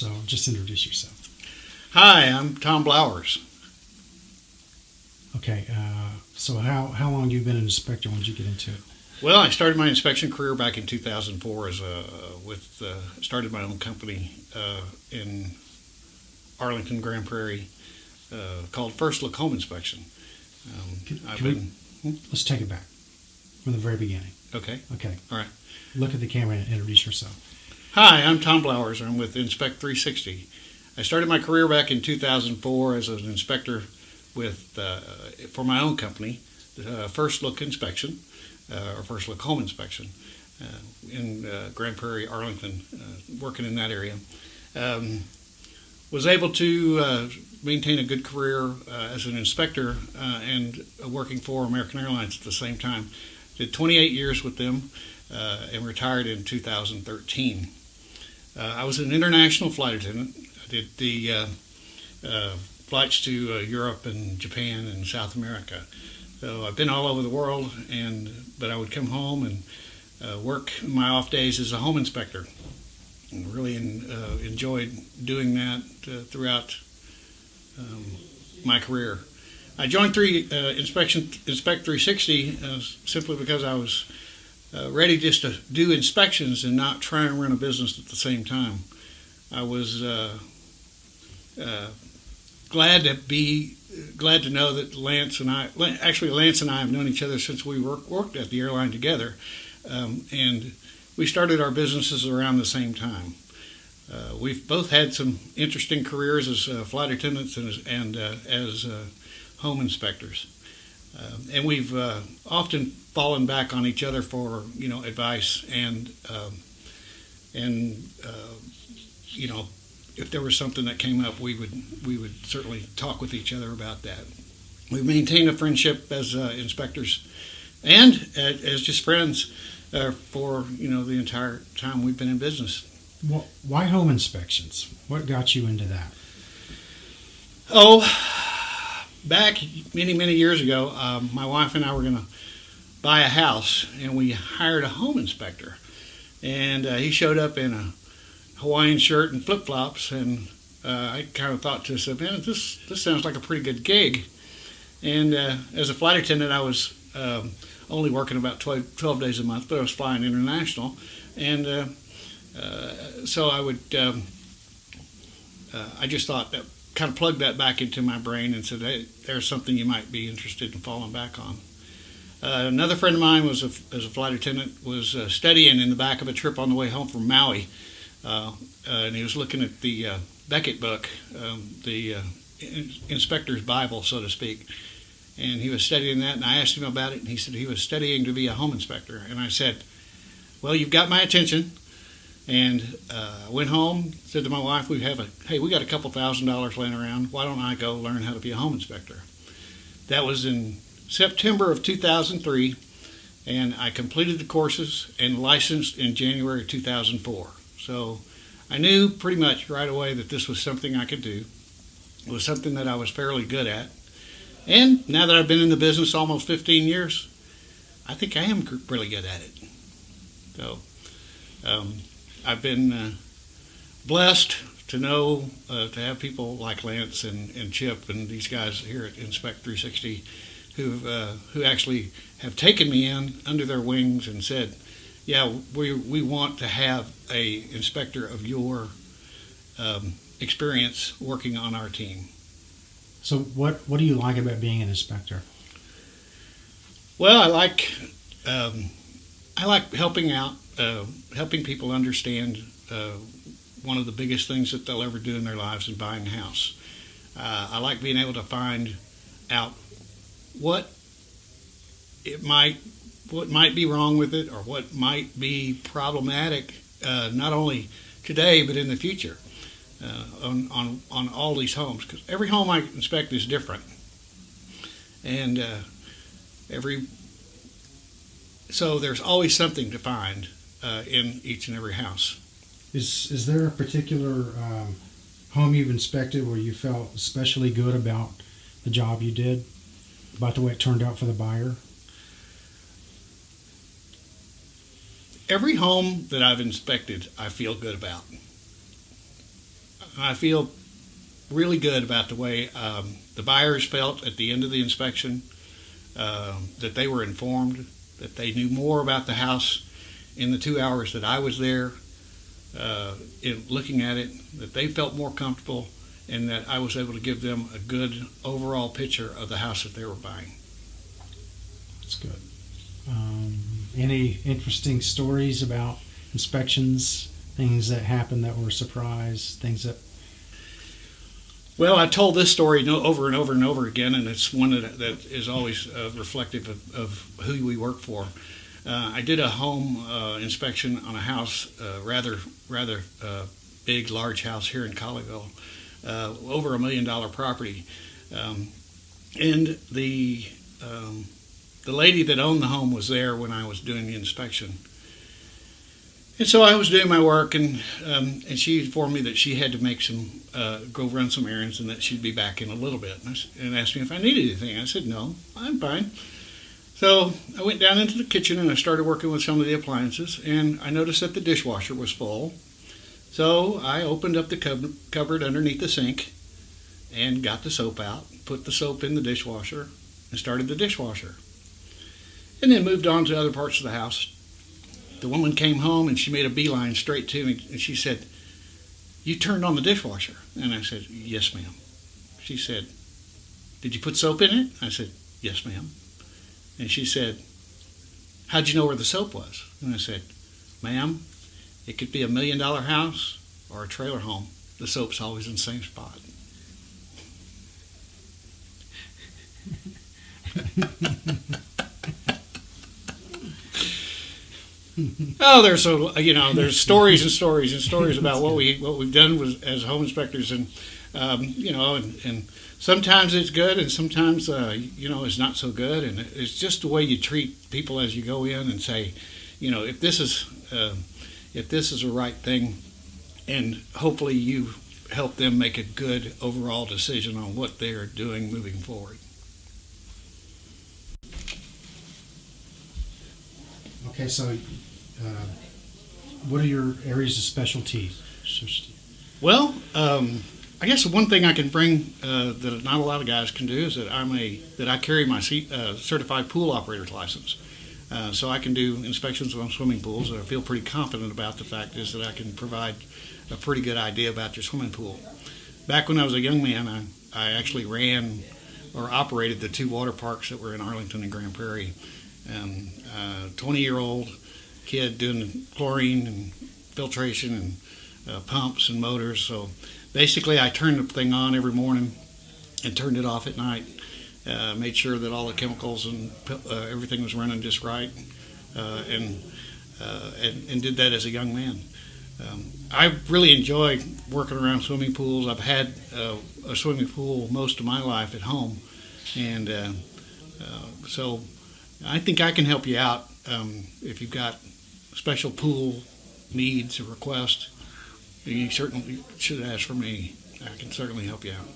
So just introduce yourself. Hi, I'm Tom Blowers. Okay. So how long have you been an inspector? When did you get into it? Well, I started my inspection career back in 2004 started my own company in Arlington, Grand Prairie, called First Look Home Inspection. Let's take it back from the very beginning. Okay. Okay. All right. Look at the camera and introduce yourself. Hi, I'm Tom Blowers. I'm with Inspect 360. I started my career back in 2004 as an inspector for my own company, First Look Inspection, or First Look Home Inspection, in Grand Prairie, Arlington, working in that area. Was able to maintain a good career as an inspector and working for American Airlines at the same time. Did 28 years with them and retired in 2013. I was an international flight attendant. I did the flights to Europe and Japan and South America. So I've been all over the world, but I would come home and work my off days as a home inspector. And really enjoyed doing that throughout my career. I joined Inspect 360 simply because I was ready just to do inspections and not try and run a business at the same time. I was glad to know that Lance and I have known each other since we worked at the airline together, and we started our businesses around the same time. We've both had some interesting careers as flight attendants and as home inspectors, and we've often fallen back on each other for advice and if there was something that came up, we would certainly talk with each other about that. We've maintained a friendship as inspectors and as just friends for the entire time we've been in business. Well, why home inspections? What got you into that? Oh, back many years ago, my wife and I were going to buy a house, and we hired a home inspector. And he showed up in a Hawaiian shirt and flip-flops, and I kind of thought to myself, man, this sounds like a pretty good gig. And as a flight attendant, I was only working about 12 days a month, but I was flying international. And so I just thought that, kind of plugged that back into my brain and said, hey, there's something you might be interested in falling back on. Another friend of mine as a flight attendant was studying in the back of a trip on the way home from Maui, and he was looking at the Beckett book, the inspector's Bible, so to speak, and he was studying that, and I asked him about it, and he said he was studying to be a home inspector, and I said, well, you've got my attention. And I went home, said to my wife, we got a couple $1,000s laying around. Why don't I go learn how to be a home inspector? That was in September of 2003, and I completed the courses and licensed in January 2004. So I knew pretty much right away that this was something I could do. It was something that I was fairly good at. And now that I've been in the business almost 15 years, I think I am really good at it. So I've been blessed to know, to have people like Lance and Chip and these guys here at Inspect 360 who actually have taken me in under their wings and said, yeah, we want to have a inspector of your experience working on our team. So what do you like about being an inspector? Well, I like helping out, helping people understand one of the biggest things that they'll ever do in their lives is buying a house. I like being able to find out what might be wrong with it, or what might be problematic, not only today but in the future, on all these homes. Because every home I inspect is different, and so there's always something to find in each and every house. Is there a particular home you've inspected where you felt especially good about the job you did, about the way it turned out for the buyer? Every home that I've inspected, I feel good about. I feel really good about the way the buyers felt at the end of the inspection, that they were informed, that they knew more about the house in the 2 hours that I was there in looking at it, that they felt more comfortable, and that I was able to give them a good overall picture of the house that they were buying. That's good. Any interesting stories about inspections, things that happened that were a surprise, things that... Well, I've told this story over and over and over again, and it's one that is always reflective of who we work for. I did a home inspection on a house, rather big, large house here in Colleyville, over $1 million property, and the lady that owned the home was there when I was doing the inspection. And so I was doing my work, and she informed me that she had to make go run some errands, and that she'd be back in a little bit, and asked me if I needed anything. I said, no, I'm fine. So I went down into the kitchen, and I started working with some of the appliances, and I noticed that the dishwasher was full. So I opened up the cupboard underneath the sink and got the soap out, put the soap in the dishwasher, and started the dishwasher. And then moved on to other parts of the house. The woman came home, and she made a beeline straight to me, and she said, "You turned on the dishwasher?" And I said, "Yes, ma'am." She said, "Did you put soap in it?" I said, "Yes, ma'am." And she said, "How'd you know where the soap was?" And I said, "Ma'am, it could be $1 million house or a trailer home. The soap's always in the same spot." Oh, there's stories and stories and stories about what we've done as home inspectors, and and sometimes it's good, and sometimes it's not so good, and it's just the way you treat people as you go in and say, if this is the right thing, and hopefully you help them make a good overall decision on what they are doing moving forward. Okay, so what are your areas of specialty? Well, I guess the one thing I can bring that not a lot of guys can do is that I carry my certified pool operator's license. So I can do inspections on swimming pools, and I feel pretty confident about the fact is that I can provide a pretty good idea about your swimming pool. Back when I was a young man, I actually ran or operated the 2 water parks that were in Arlington and Grand Prairie. 20-year-old kid doing chlorine and filtration and pumps and motors. So basically I turned the thing on every morning and turned it off at night. Made sure that all the chemicals and everything was running just right, and did that as a young man. I really enjoy working around swimming pools. I've had a swimming pool most of my life at home, and so I think I can help you out if you've got special pool needs or requests. You certainly should ask for me. I can certainly help you out.